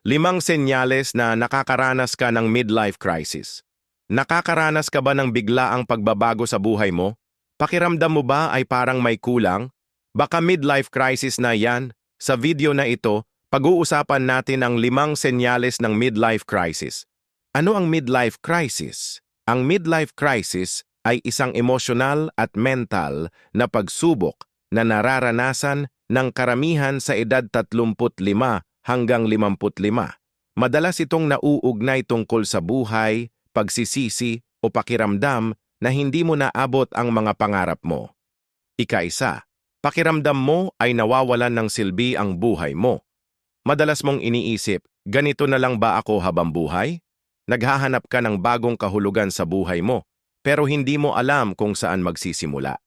5 senyales na nakakaranas ka ng midlife crisis. Nakakaranas ka ba ng biglaang pagbabago sa buhay mo? Pakiramdam mo ba ay parang may kulang? Baka midlife crisis na yan. Sa video na ito, pag-uusapan natin ang 5 senyales ng midlife crisis. Ano ang midlife crisis? Ang midlife crisis ay isang emosyonal at mental na pagsubok na nararanasan ng karamihan sa edad 35 hanggang 55. Madalas itong nauugnay tungkol sa buhay, pagsisisi o pakiramdam na hindi mo naabot ang mga pangarap mo. Ika-1, pakiramdam mo ay nawawalan ng silbi ang buhay mo. Madalas mong iniisip, ganito na lang ba ako habang buhay? Naghahanap ka ng bagong kahulugan sa buhay mo, pero hindi mo alam kung saan magsisimula.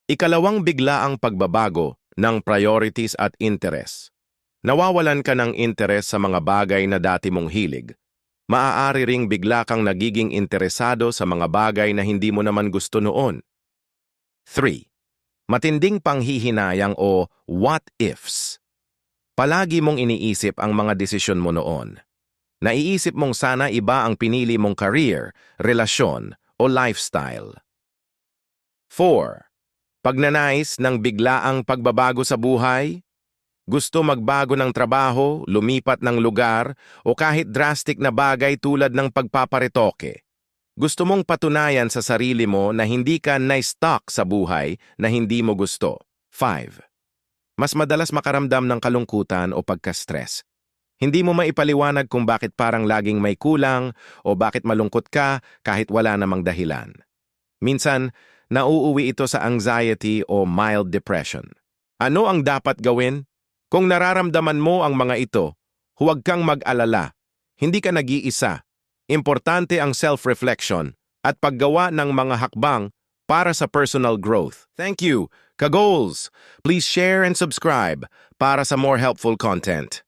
Ikalawang biglaang pagbabago ng priorities at interest. Nawawalan ka ng interes sa mga bagay na dati mong hilig. Maaari ring bigla kang nagiging interesado sa mga bagay na hindi mo naman gusto noon. 3. Matinding panghihinayang o what ifs. Palagi mong iniisip ang mga desisyon mo noon. Naiisip mong sana iba ang pinili mong career, relasyon o lifestyle. 4. Pagnanais ng biglaang pagbabago sa buhay. Gusto magbago ng trabaho, lumipat ng lugar, o kahit drastic na bagay tulad ng pagpaparetoke. Gusto mong patunayan sa sarili mo na hindi ka na-stuck sa buhay na hindi mo gusto. 5. Mas madalas makaramdam ng kalungkutan o pagka-stress. Hindi mo maipaliwanag kung bakit parang laging may kulang o bakit malungkot ka kahit wala namang dahilan. Minsan, nauuwi ito sa anxiety o mild depression. Ano ang dapat gawin? Kung nararamdaman mo ang mga ito, huwag kang mag-alala. Hindi ka nag-iisa. Importante ang self-reflection at paggawa ng mga hakbang para sa personal growth. Thank you, ka-goals! Please share and subscribe para sa more helpful content.